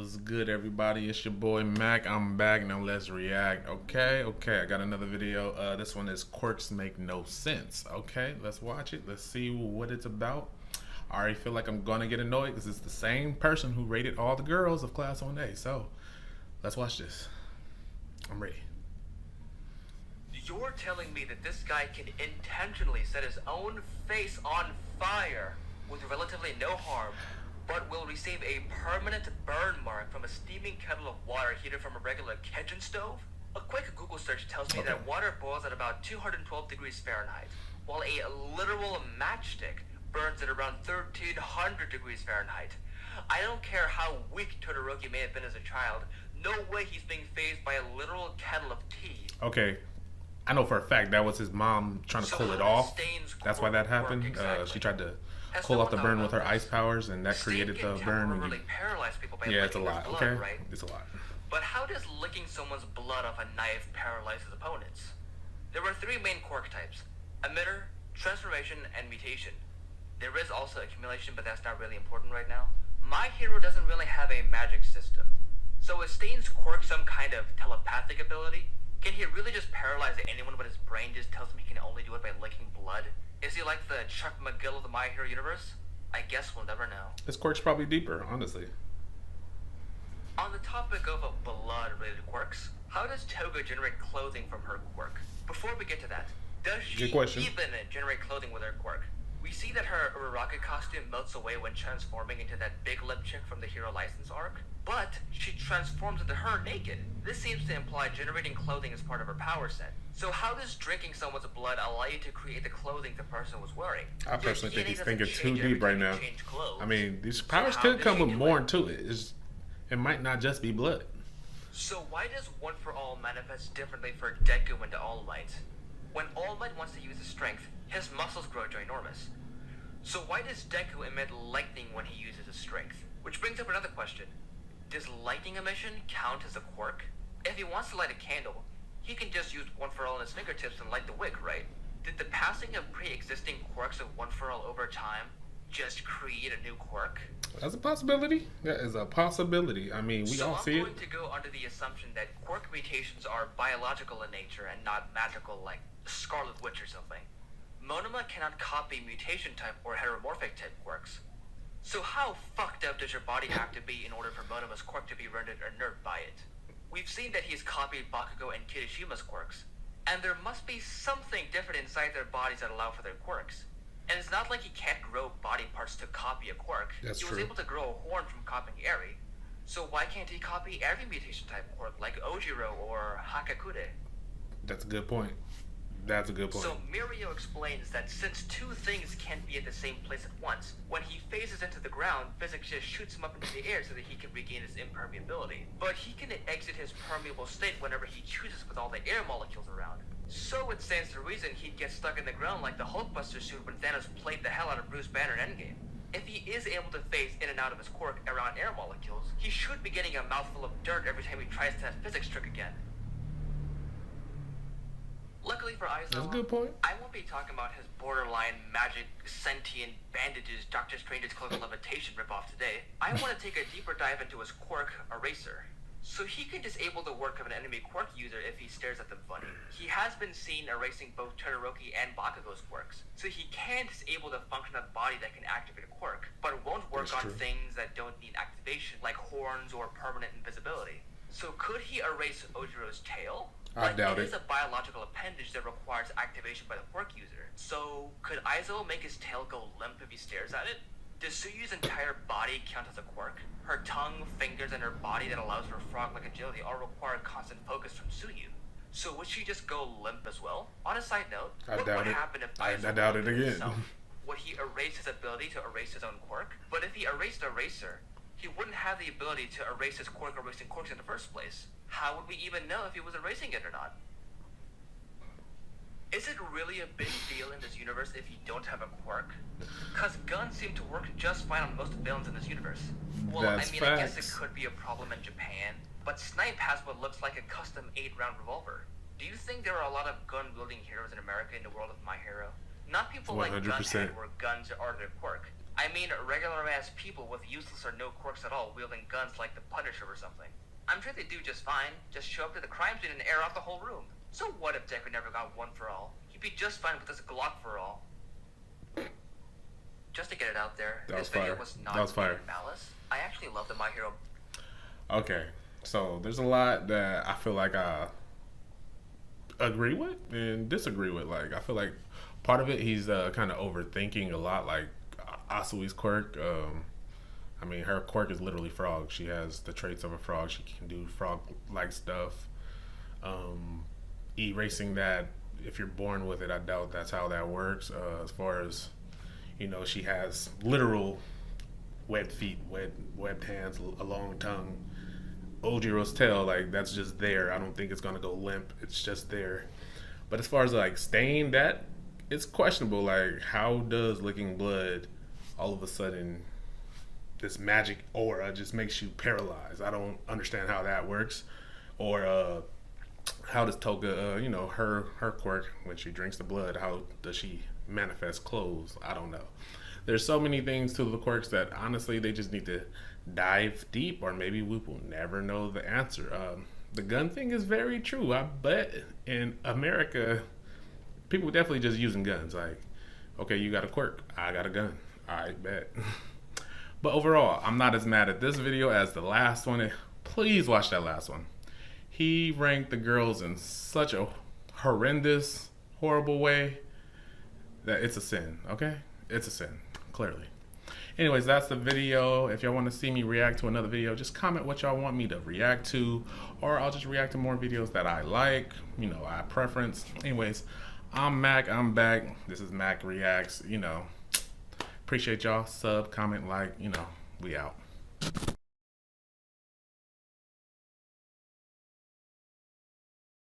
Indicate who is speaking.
Speaker 1: What's good, everybody? It's your boy Mac. I'm back. Now let's react. Okay. I got another video. This one is Quirks Make No Sense. Okay, let's watch it. Let's see what it's about. I already feel like I'm gonna get annoyed because it's the same person who rated all the girls of Class 1A. So let's watch this. I'm ready.
Speaker 2: You're telling me that this guy can intentionally set his own face on fire with relatively no harm, but will receive a permanent burn mark from a steaming kettle of water heated from a regular kitchen stove? A quick Google search tells me that water boils at about 212 degrees Fahrenheit, while a literal matchstick burns at around 1300 degrees Fahrenheit. I don't care how weak Todoroki may have been as a child, no way he's being fazed by a literal kettle of tea.
Speaker 1: Okay, I know for a fact that was his mom trying to cool it off. That's why that happened.
Speaker 2: Exactly?
Speaker 1: She tried to cool off the burn with her ice powers, and that created the burn.
Speaker 2: Paralyze people by
Speaker 1: Yeah, it's a lot.
Speaker 2: blood,
Speaker 1: Okay,
Speaker 2: right?
Speaker 1: it's a lot.
Speaker 2: But how does licking someone's blood off a knife paralyze his opponents? There are three main quirk types: emitter, transformation, and mutation. There is also accumulation, but that's not really important right now. My hero doesn't really have a magic system. So is Stain's quirk some kind of telepathic ability? Can he really just paralyze anyone but his brain just tells him he can only do it by licking blood? Is he like the Chuck McGill of the My Hero universe? I guess we'll never know.
Speaker 1: This quirk's probably deeper, honestly.
Speaker 2: On the topic of blood-related quirks, how does Toga generate clothing from her quirk? Before we get to that, does she even generate clothing with her quirk? We see that her Uraraka costume melts away when transforming into that big lip chick from the Hero License arc, but she transforms into her naked. This seems to imply generating clothing as part of her power set. So how does drinking someone's blood allow you to create the clothing the person was wearing?
Speaker 1: I personally think he's thinking too deep right now. I mean, these powers could come with more to it. It might not just be blood.
Speaker 2: So why does One For All manifest differently for Deku and All Might? When All Might wants to use his strength, his muscles grow ginormous. So why does Deku emit lightning when he uses his strength? Which brings up another question. Does lightning emission count as a quirk? If he wants to light a candle, he can just use One For All in his fingertips and light the wick, right? Did the passing of pre-existing quirks of One For All over time just create a new quirk?
Speaker 1: That's a possibility. That is a possibility. I mean, we all see it.
Speaker 2: So I'm going to go under the assumption that quirk mutations are biological in nature and not magical like Scarlet Witch or something. Monoma cannot copy mutation type or heteromorphic type quirks. So how fucked up does your body have to be in order for Monoma's quirk to be rendered inert by it? We've seen that he's copied Bakugo and Kirishima's quirks, and there must be something different inside their bodies that allow for their quirks. And it's not like he can't grow body parts to copy a quirk. He was able to grow a horn from copying Eri. So why can't he copy every mutation type quirk like Ojiro or Hakakure?
Speaker 1: That's a good point. That's a good point.
Speaker 2: So Mirio explains that since two things can't be at the same place at once, when he phases into the ground, physics just shoots him up into the air so that he can regain his impermeability. But he can exit his permeable state whenever he chooses with all the air molecules around. So it stands to reason he'd get stuck in the ground like the Hulkbuster suit when Thanos played the hell out of Bruce Banner in Endgame. If he is able to phase in and out of his quirk around air molecules, he should be getting a mouthful of dirt every time he tries that physics trick again. Luckily for Aizawa,
Speaker 1: that's a good point.
Speaker 2: I won't be talking about his borderline magic, sentient bandages, Doctor Strange's Cloak of Levitation ripoff today. I want to take a deeper dive into his quirk, Eraser. So he can disable the work of an enemy quirk user if he stares at them funny. He has been seen erasing both Todoroki and Bakugo's quirks, so he can disable the function of the body that can activate a quirk, but it won't work on things that don't need activation, like horns or permanent invisibility. So could he erase Ojiro's tail?
Speaker 1: I doubt it.
Speaker 2: It is a biological appendage that requires activation by the quirk user. So could Aizo make his tail go limp if he stares at it? Does Suyu's entire body count as a quirk? Her tongue, fingers, and her body that allows her frog-like agility all require constant focus from Suyu. So would she just go limp as well? On a side note, what would happen if Aizo
Speaker 1: I doubt it again.
Speaker 2: Himself? Would he erase his ability to erase his own quirk? But if he erased Eraser, he wouldn't have the ability to erase his quirk erasing quirks in the first place. How would we even know if he was erasing it or not? Is it really a big deal in this universe if you don't have a quirk? Cause guns seem to work just fine on most villains in this universe. Well, I guess it could be a problem in Japan, but Snipe has what looks like a custom 8-round revolver. Do you think there are a lot of gun-wielding heroes in America in the world of My Hero? Not people 100%. Like Gunhead, where guns are their quirk. I mean regular ass people with useless or no quirks at all wielding guns like the Punisher or something. I'm sure they do just fine. Just show up to the crime scene and air out the whole room. So what if Decker never got one for all? He'd be just fine with his Glock for all. Just to get it out there,
Speaker 1: That was
Speaker 2: this video
Speaker 1: fire.
Speaker 2: was not
Speaker 1: That was fire.
Speaker 2: in malice. I actually love the My Hero.
Speaker 1: Okay, so there's a lot that I feel like I agree with and disagree with. Like, I feel like part of it, he's kind of overthinking a lot, like Asui's quirk. I mean, her quirk is literally frog. She has the traits of a frog. She can do frog-like stuff. Erasing that, if you're born with it, I doubt that's how that works. As far as, you know, she has literal webbed feet, webbed hands, a long tongue. Ojiro's tail, like, that's just there. I don't think it's gonna go limp. It's just there. But as far as like staying, that it's questionable. Like, how does licking blood all of a sudden this magic aura just makes you paralyzed? I don't understand how that works. Or how does Toga, you know, her quirk, when she drinks the blood, how does she manifest clothes? I don't know. There's so many things to the quirks that honestly they just need to dive deep, or maybe we will never know the answer. The gun thing is very true. I bet in America, people definitely just using guns. Like, okay, you got a quirk, I got a gun. I bet. But overall, I'm not as mad at this video as the last one. Please watch that last one. He ranked the girls in such a horrendous, horrible way that it's a sin, okay? It's a sin, clearly. Anyways, that's the video. If y'all want to see me react to another video, just comment what y'all want me to react to, or I'll just react to more videos that I like, you know, I preference. Anyways, I'm Mac, I'm back. This is Mac Reacts, you know. Appreciate y'all. Sub, comment, like, you know, we out.